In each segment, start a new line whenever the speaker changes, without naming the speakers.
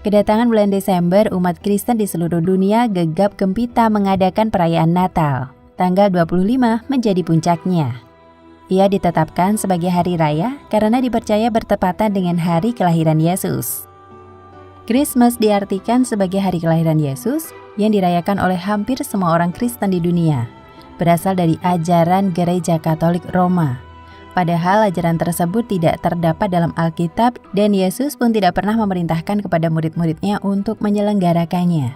Kedatangan bulan Desember, umat Kristen di seluruh dunia gegap gempita mengadakan perayaan Natal. Tanggal 25 menjadi puncaknya. Ia ditetapkan sebagai hari raya karena dipercaya bertepatan dengan hari kelahiran Yesus. Christmas diartikan sebagai hari kelahiran Yesus yang dirayakan oleh hampir semua orang Kristen di dunia. Berasal dari ajaran Gereja Katolik Roma. Padahal ajaran tersebut tidak terdapat dalam Alkitab dan Yesus pun tidak pernah memerintahkan kepada murid-muridnya untuk menyelenggarakannya.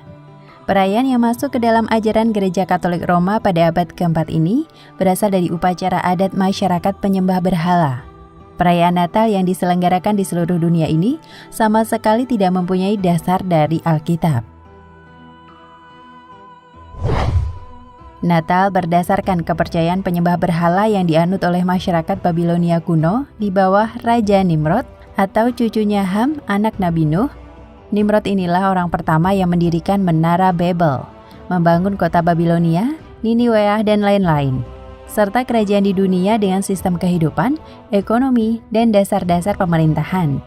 Perayaan yang masuk ke dalam ajaran Gereja Katolik Roma pada abad keempat ini berasal dari upacara adat masyarakat penyembah berhala. Perayaan Natal yang diselenggarakan di seluruh dunia ini sama sekali tidak mempunyai dasar dari Alkitab. Natal berdasarkan kepercayaan penyembah berhala yang dianut oleh masyarakat Babilonia kuno di bawah Raja Nimrod atau cucunya Ham, anak Nabi Nuh. Nimrod inilah orang pertama yang mendirikan Menara Babel, membangun kota Babilonia, Niniweah, dan lain-lain, serta kerajaan di dunia dengan sistem kehidupan, ekonomi, dan dasar-dasar pemerintahan.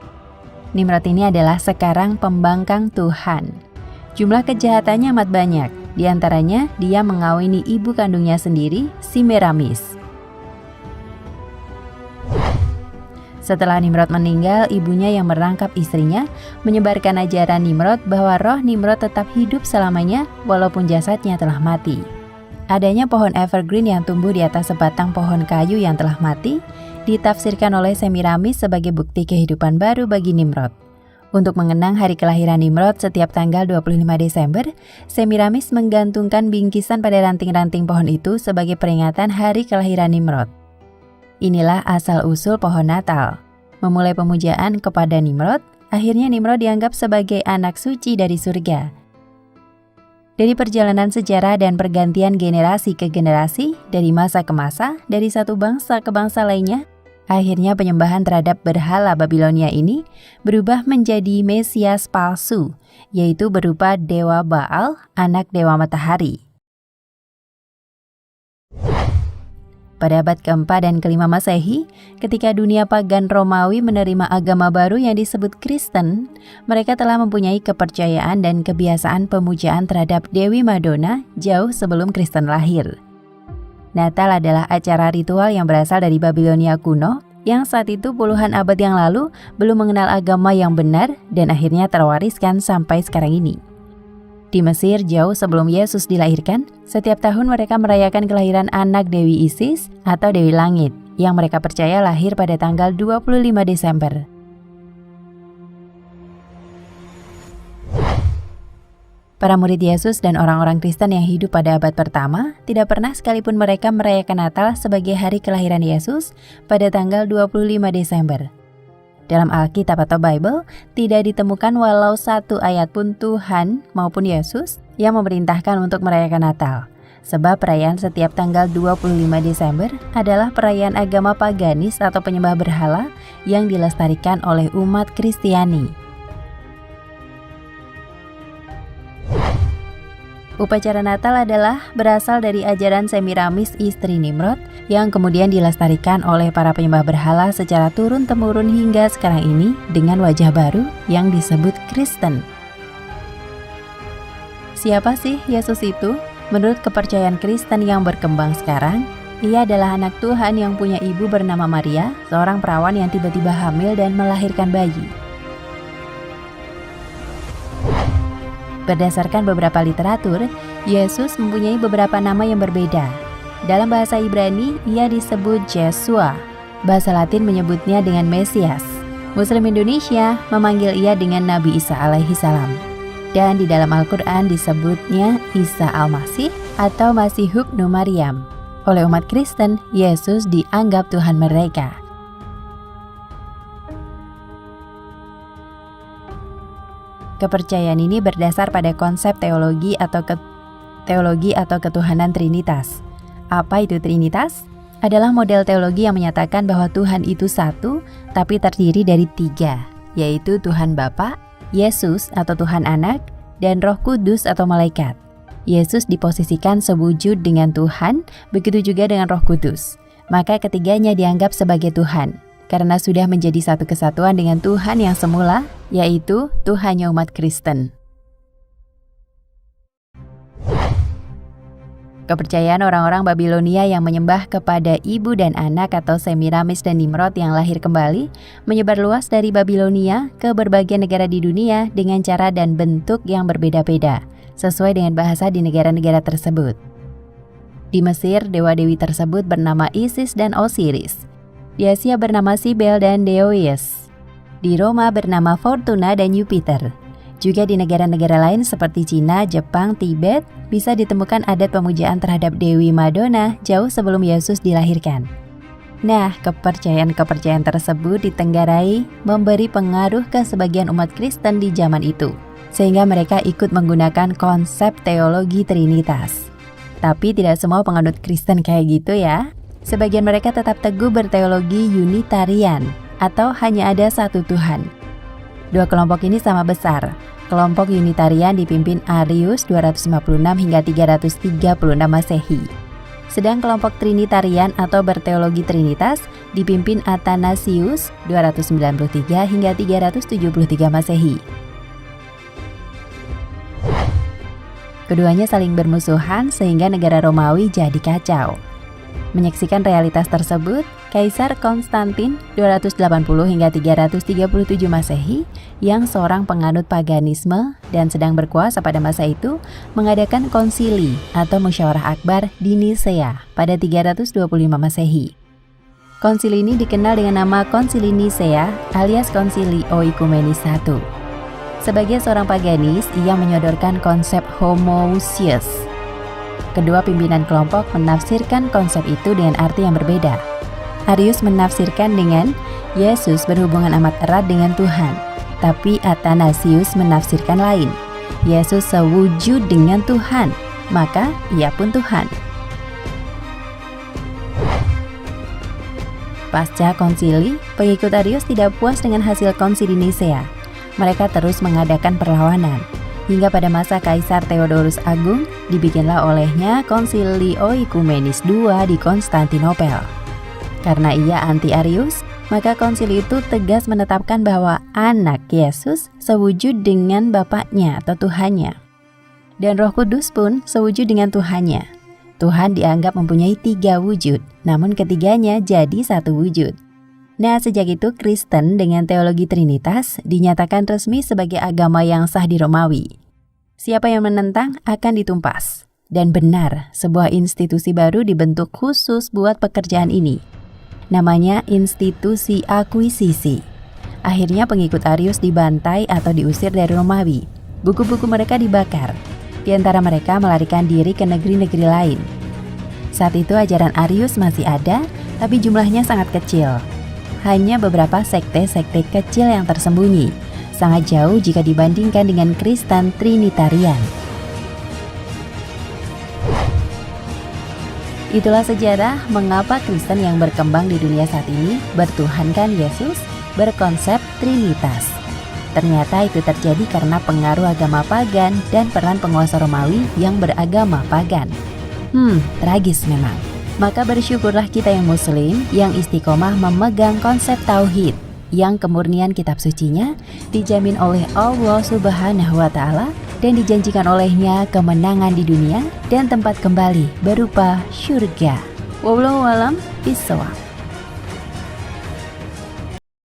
Nimrod ini adalah sekarang pembangkang Tuhan. Jumlah kejahatannya amat banyak, di antaranya dia mengawini ibu kandungnya sendiri, Semiramis. Setelah Nimrod meninggal, ibunya yang merangkap istrinya menyebarkan ajaran Nimrod bahwa roh Nimrod tetap hidup selamanya walaupun jasadnya telah mati. Adanya pohon evergreen yang tumbuh di atas sebatang pohon kayu yang telah mati ditafsirkan oleh Semiramis sebagai bukti kehidupan baru bagi Nimrod. Untuk mengenang hari kelahiran Nimrod setiap tanggal 25 Desember, Semiramis menggantungkan bingkisan pada ranting-ranting pohon itu sebagai peringatan hari kelahiran Nimrod. Inilah asal-usul pohon Natal. Memulai pemujaan kepada Nimrod, akhirnya Nimrod dianggap sebagai anak suci dari surga. Dari perjalanan sejarah dan pergantian generasi ke generasi, dari masa ke masa, dari satu bangsa ke bangsa lainnya, akhirnya penyembahan terhadap berhala Babilonia ini berubah menjadi Mesias palsu, yaitu berupa Dewa Baal, anak Dewa Matahari. Pada abad keempat dan kelima Masehi, ketika dunia pagan Romawi menerima agama baru yang disebut Kristen, mereka telah mempunyai kepercayaan dan kebiasaan pemujaan terhadap Dewi Madonna jauh sebelum Kristen lahir. Natal adalah acara ritual yang berasal dari Babilonia kuno, yang saat itu puluhan abad yang lalu belum mengenal agama yang benar dan akhirnya terwariskan sampai sekarang ini. Di Mesir jauh sebelum Yesus dilahirkan, setiap tahun mereka merayakan kelahiran anak Dewi Isis atau Dewi Langit, yang mereka percaya lahir pada tanggal 25 Desember. Para murid Yesus dan orang-orang Kristen yang hidup pada abad pertama tidak pernah sekalipun mereka merayakan Natal sebagai hari kelahiran Yesus pada tanggal 25 Desember. Dalam Alkitab atau Bible, tidak ditemukan walau satu ayat pun Tuhan maupun Yesus yang memerintahkan untuk merayakan Natal. Sebab perayaan setiap tanggal 25 Desember adalah perayaan agama paganis atau penyembah berhala yang dilestarikan oleh umat Kristiani. Upacara Natal adalah berasal dari ajaran Semiramis istri Nimrod yang kemudian dilestarikan oleh para penyembah berhala secara turun-temurun hingga sekarang ini dengan wajah baru yang disebut Kristen. Siapa sih Yesus itu? Menurut kepercayaan Kristen yang berkembang sekarang, ia adalah anak Tuhan yang punya ibu bernama Maria, seorang perawan yang tiba-tiba hamil dan melahirkan bayi. Berdasarkan beberapa literatur, Yesus mempunyai beberapa nama yang berbeda. Dalam bahasa Ibrani, ia disebut Yeshua. Bahasa Latin menyebutnya dengan Mesias. Muslim Indonesia memanggil ia dengan Nabi Isa alaihi salam. Dan di dalam Al-Quran disebutnya Isa Al-Masih atau Masih ibnu Maryam. Oleh umat Kristen, Yesus dianggap Tuhan mereka. Kepercayaan ini berdasar pada konsep teologi atau ketuhanan Trinitas. Apa itu Trinitas? Adalah model teologi yang menyatakan bahwa Tuhan itu satu, tapi terdiri dari tiga, yaitu Tuhan Bapa, Yesus atau Tuhan Anak, dan Roh Kudus atau malaikat. Yesus diposisikan sewujud dengan Tuhan, begitu juga dengan Roh Kudus. Maka ketiganya dianggap sebagai Tuhan. karena sudah menjadi satu kesatuan dengan Tuhan yang semula, yaitu Tuhannya umat Kristen. Kepercayaan orang-orang Babilonia yang menyembah kepada ibu dan anak atau Semiramis dan Nimrod yang lahir kembali menyebar luas dari Babilonia ke berbagai negara di dunia dengan cara dan bentuk yang berbeda-beda, sesuai dengan bahasa di negara-negara tersebut. Di Mesir, dewa-dewi tersebut bernama Isis dan Osiris. Di Asia bernama Cybele dan Deois. Di Roma bernama Fortuna dan Jupiter. Juga di negara-negara lain seperti Cina, Jepang, Tibet, bisa ditemukan adat pemujaan terhadap Dewi Madonna jauh sebelum Yesus dilahirkan. Nah, kepercayaan-kepercayaan tersebut ditenggarai memberi pengaruh ke sebagian umat Kristen di zaman itu, sehingga mereka ikut menggunakan konsep teologi Trinitas. Tapi tidak semua penganut Kristen kayak gitu ya. Sebagian mereka tetap teguh berteologi Unitarian, atau hanya ada satu Tuhan. Dua kelompok ini sama besar. Kelompok Unitarian dipimpin Arius 256 hingga 336 Masehi. Sedang kelompok Trinitarian atau berteologi Trinitas dipimpin Athanasius 293 hingga 373 Masehi. Keduanya saling bermusuhan sehingga negara Romawi jadi kacau. Menyaksikan realitas tersebut, Kaisar Konstantin 280 hingga 337 Masehi yang seorang penganut paganisme dan sedang berkuasa pada masa itu mengadakan konsili atau musyawarah akbar di Nisea pada 325 Masehi. Konsili ini dikenal dengan nama Konsili Nisea alias Konsili Oikumenis I. Sebagai seorang paganis, ia menyodorkan konsep homoousios. Kedua pimpinan kelompok menafsirkan konsep itu dengan arti yang berbeda. Arius menafsirkan dengan Yesus berhubungan amat erat dengan Tuhan, tapi Athanasius menafsirkan lain. Yesus sewujud dengan Tuhan, maka ia pun Tuhan. Pasca konsili, pengikut Arius tidak puas dengan hasil konsili Nisea. Mereka terus mengadakan perlawanan. Hingga pada masa Kaisar Theodorus Agung, dibikinlah olehnya Konsili Oikumenis II di Konstantinopel. Karena ia anti-Arius, maka konsili itu tegas menetapkan bahwa anak Yesus sewujud dengan Bapaknya atau Tuhannya. Dan Roh Kudus pun sewujud dengan Tuhannya. Tuhan dianggap mempunyai 3 wujud, namun ketiganya jadi satu wujud. Nah, sejak itu Kristen dengan teologi Trinitas dinyatakan resmi sebagai agama yang sah di Romawi. Siapa yang menentang akan ditumpas. Dan benar, sebuah institusi baru dibentuk khusus buat pekerjaan ini. Namanya Institusi Akuisisi. Akhirnya pengikut Arius dibantai atau diusir dari Romawi. Buku-buku mereka dibakar. Di antara mereka melarikan diri ke negeri-negeri lain. Saat itu ajaran Arius masih ada, tapi jumlahnya sangat kecil. Hanya beberapa sekte-sekte kecil yang tersembunyi, sangat jauh jika dibandingkan dengan Kristen Trinitarian. Itulah sejarah mengapa Kristen yang berkembang di dunia saat ini bertuhankan Yesus, berkonsep Trinitas. Ternyata itu terjadi karena pengaruh agama pagan dan peran penguasa Romawi yang beragama pagan. Tragis memang. Maka bersyukurlah kita yang muslim yang istiqomah memegang konsep tauhid, yang kemurnian kitab sucinya dijamin oleh Allah Subhanahu wa Ta'ala dan dijanjikan olehnya kemenangan di dunia dan tempat kembali berupa syurga. Wallahu a'lam bishawab.